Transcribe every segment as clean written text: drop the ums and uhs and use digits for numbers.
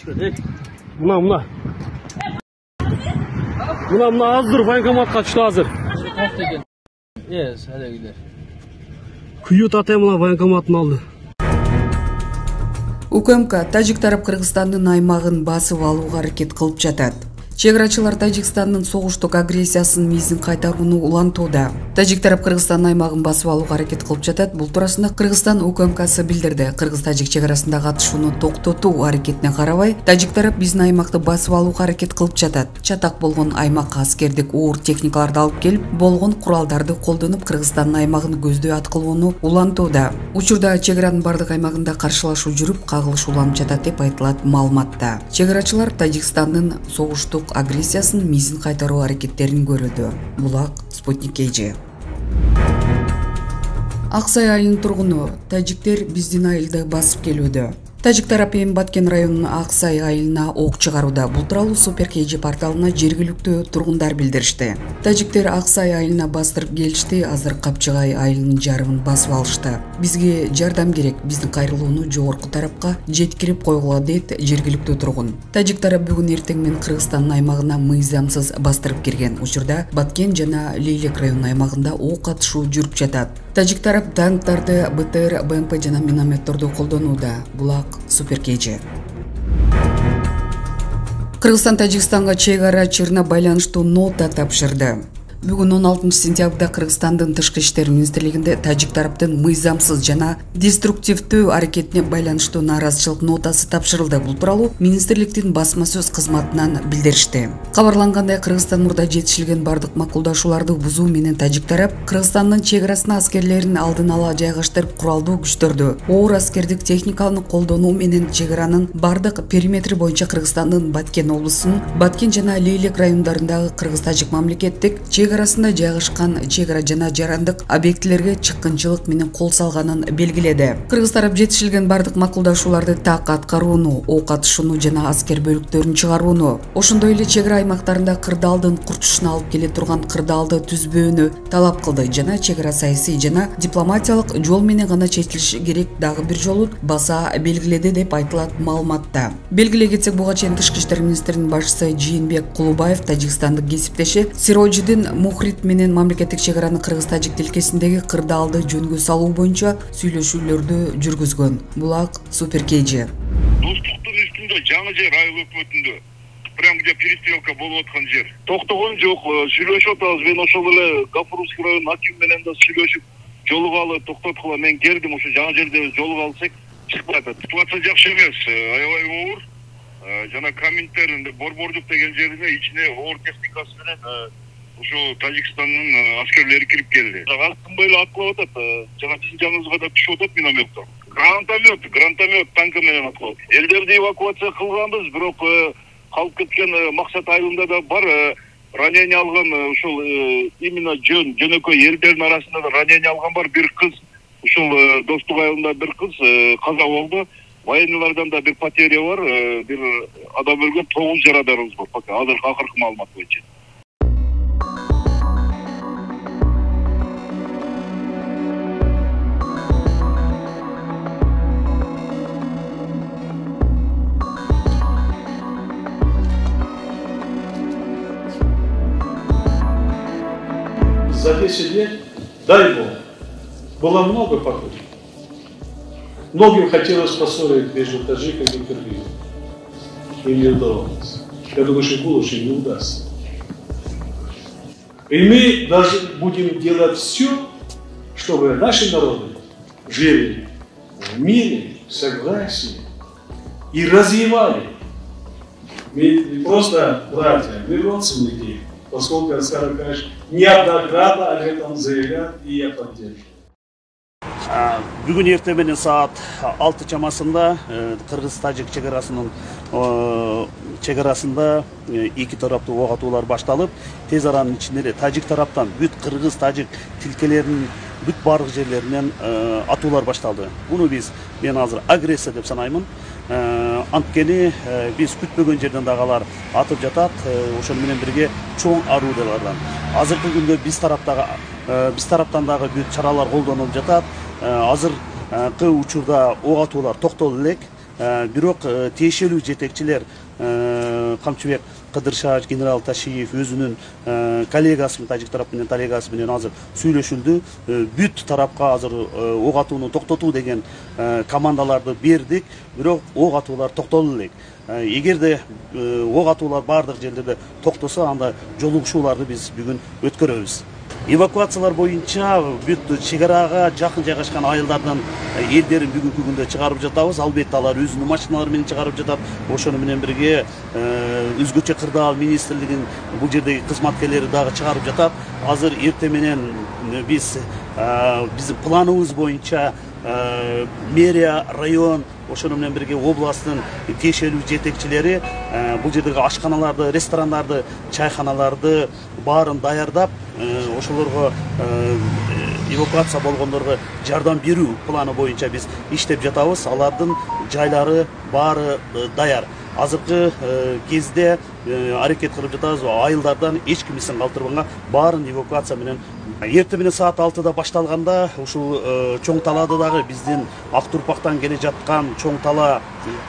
Mına azdır bankomatқа түшті азыр. Yes, hadi Күйет атай мына банкоматын алды. УКМК Тажик тарап Кыргызстандын аймагын басып алууга аракет кылып жатат. Чеграчылар Тажикстандын согуштук агрессиясынын мизин кайтарууну улантууда. Тажик тарап Кыргызстандын аймагын басып алууга аракет кылып жатат. Бул туурасында Кыргызстан УКМКсы билдирди. Кыргыз-Тажик чеграсындагы атышууну токтотуу аракетине карабай, Тажик тарап биздин аймакты басып алууга аракет кылып жатат. Чатак болгон аймакка аскердик оор техникаларды алып келип, болгон куралдарды колдонуп Кыргызстандын аймагын көздөй аткылоону улантууда. Учурда чегранын бардык аймагында каршылашуу жүрүп, кагылыш уланып жатат деп айтылат маалыматта. Чеграчылар Тажикстандын согуштук агрессиясынын мизин кайтаруу аракеттерин көрүүдө. Булак Спутник KG. Аксай айылынын тургуну тажиктер биздин айылды басып келүүдө. Тажик тарап эми Баткен районунун Аксай айылына ок чыгарууда. Бул тууралуу Супер KG порталына жергиликтүү тургундар билдиришти. Тажиктер Аксай айылына бастырып келишти, азыр Капчыгай айылынын жарымын басып алышты. Бизге жардам керек, биздин кайрылууну жогорку тарапка жеткирип койгула дейт жергиликтүү тургун. Тажик тарап бүгүн эртең менен Кыргызстандын аймагына мыйзамсыз бастырып кирген. Учурда Баткен жана Лейлек районунун аймагында ок атышуу жүрүп жатат. Тажик тарап танктарды, БТР, БМП жана минометторду колдонууда. Булак Супер KG. Кыргызстан Тажикстанга чегара чырына байланыштуу нота тапшырды. Бүгүн 16 сентябрда Кыргызстандын тышкы иштер министрлигинде Тажик тараптын мыйзамсыз жана деструктивдүү аракетине байланыштуу нааразычылык нотасы тапшырылды. Бул тууралуу министрликтин басма сөз кызматынан билдиришти. Кабарлангандай, Кыргызстан мурда жетишилген бардык макулдашууларды бузуу менен Тажик тарап Кыргызстандын чеграсына аскерлерин алдын ала жайгаштырып, куралдуу күчтөрдү, оор аскердик техниканы колдонуу менен чегранын бардык периметри боюнча Кыргызстандын Баткен облусунун Баткен жана Лейлек райондорундагы кыргыз-тажик мамлекеттик арасында жайгашкан чегара жана жарандык объектилерге чыккынчылык менен кол салганын белгиледи. Кыргыз тарап жетишилген бардык макулдашууларды так аткарууну, ок атышууну жана аскер бөлүктөрүн чыгарууну, ошондой эле чегара аймактарында кырдаалдын курчушуна алып келе турган кырдаалды түзбөөнү талап кылды жана чегара саясий жана дипломатиялык жол менен гана чечилиши керек дагы бир жолу баса белгиледи деп айтылат маалыматта. Белгилей кетсек, буга чейин тышкы иштер министринин башчысы Жийинбек Кулубаев Тажикстандык кесиптеши Сирожидин Мухрит менен мамлекеттик чегараны кыргыз-тажик тилкесиндеги кырдаалды жөнгө салуу боюнча сүйлөшүүлөрдү жүргүзгөн. Булак Супер KG. Достуктун үстүндө жаңы жер айыл өкмөтүндө прям где перестрелка болуп аткан жер. Токтогон жок, сүйлөшүп атабыз. Мен ошол эле Гафуровский район аким менен да сүйлөшүп, жолугалы токтоткула мен келдим, ошо жаңы жерде жолуга алсак чыкпай атат. Ситуация жакшы эмес, аябай оор. Жана Каминтерин Борбордук деген жерине ичине оор техникасы менен ошо Тажикстандын аскерлери кирип келди. Астынбай эле аткылап атат. Жана биздин жаныбызга да түшүп атат минометтор. Гранатомет танкы менен аткылап. Элдерди эвакуация кылганбыз, бирок калып кеткен Максат айылында да бар. Ранение алган ушул именно жөнөкөй элдердин арасында да ранение алган бар. Бир кыз ушул Достук айылында бир кыз каза болду. Военныйлардан да бир потеря бар. Бир адам өлгөн, 9 жарадарыбыз бар. Пока азыркы акыркы маалымат боюнча. За 10 лет, дай Бог, было много попыток. Многим хотелось поссорить между таджиками и кыргызами. И не удалось. Я думаю, что больше не удастся. И мы даже будем делать все, чтобы наши народы жили в мире, в согласии и развивали. Мы не просто братья, мы родственники. Поскольку Аскар Акаевич неоднократно об этом заявлял, и я поддерживаю. Бүгүн эртең менен саат 6 чамасында Кыргыз-Тажик чегарасында эки тараптуу ок атуулар башталып, тез аранын ичинде эле Тажик тараптан бүт Кыргыз-Тажик тилкелеринин бүт бардык жерлеринен атуулар башталды. Буну мен азыр агрессия деп санаймын. Анткени биз күтпөгөн жерден дагы алар атып жатат. Ошол менен бирге чоң орудиялардан. Азыркы күндө биз тараптан дагы бүт чаралар колдонулуп жатат. Азыркы учурда ок атуулар токтолду элек. бирок тиешелүү жетекчилер Камчыбек Кыдыршаевич, генерал Ташиев өзүнүн коллегасы, тажик тарап менен коллегасы менен азыр сүйлөшүлдү. Бүт тарапка азыр ок атууну токтотуу деген командаларды бердик, бирок ок атуулар токтоло элек. Эгерде ок атуулар бардык жерлерде токтосо, анда жолугушууларды биз бүгүн өткөрөбүз. Эвакуациялар боюнча бүт чек арага жакын жайгашкан айылдардан элдерин бүгүнкү күндө чыгарып жатабыз. Албетте алар өзүнүн машиналары менен чыгарып жатат. Ошону менен бирге өзгөчө кырдаал министрлигинин бул жердеги кызматкерлери дагы чыгарып жатат. Азыр эртең менен биздин планыбыз боюнча мэрия, район, ошону менен бирге областтын тиешелүү жетекчилери бул жердеги ашканаларды, ресторандарды, чайханаларды баарын даярдап, ошолорго эвакуация болгондорго жардам берүү планы боюнча биз иштеп жатабыз. Алардын жайлары баары даяр. Азыркы кезде аракет кылып жатабыз, айылдардан эч ким эсин калтырбаган баарын эвакуация менен. Эртең менен саат 6-да башталганда ушул чоң талаада дагы биздин Актурпактан келе жаткан чоң тала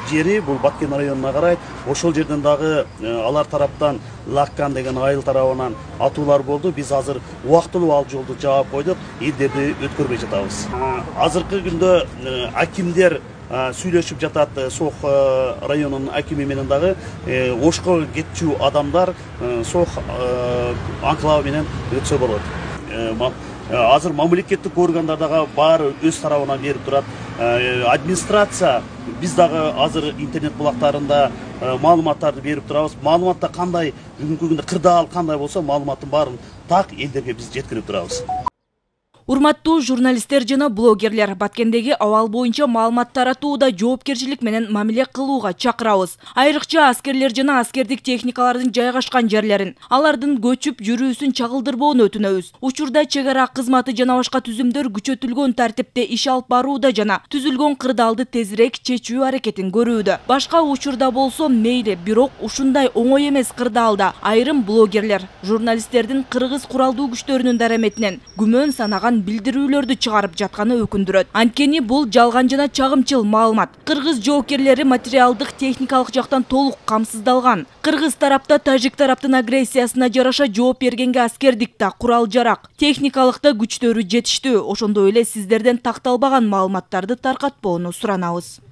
жери, бул Баткен районуна карайт. Ошол жерден дагы алар тараптан Лаккан деген айыл тарабынан атуулар болду. Биз азыр убактылуу ал жолду жаап койдук, элдерди өткөрбөй жатабыз. Азыркы күндө акимдер сүйлөшүп жатат. Сох районунун акими менен дагы Ошко кетчү адамдар Сох анклавы менен өтсө болот. Азыр мамлекеттик органдар дагы баары өз тарабынан берип турат. Администрация биз дагы азыр интернет булактарында маалыматтарды берип турабыз. Маалыматта кандай бүгүнкү күндө кырдаал кандай болсо, маалыматтын баарын так элдерге биз жеткирип турабыз. Урматтуу журналисттер жана блогерлер, Баткендеги абал боюнча маалымат таратууда жоопкерчилик менен мамиле кылууга чакырабыз. Айрыкча аскерлер жана аскердик техникалардын жайгашкан жерлерин, алардын көчүп жүрүүсүн чагылдырбоону өтүнөбүз. Учурда чек ара кызматы жана башка түзүмдөр күчөтүлгөн тартипте иш алып барууда жана түзүлгөн кырдаалды тезирээк чечүү аракетин көрүүдө. Башка учурда болсо мейли, бирок ушундай оңой эмес кырдаалда айрым блогерлер, журналисттердин кыргыз куралдуу күчтөрүнүн дараметинен күмөн санаган билдирүүлөрдү чыгарып жатканы өкүндүрөт. Анткени бул жалган жана чагымчыл маалымат. Кыргыз жоокерлери материалдык, техникалык жактан толук камсыздалган. Кыргыз тарапта тажик тараптын агрессиясына жараша жооп бергенге аскердикте курал жарак, техникалыкта күчтөрү жетиштүү. Ошондой эле сиздерден такталбаган маалыматтарды таркатпоону суранабыз.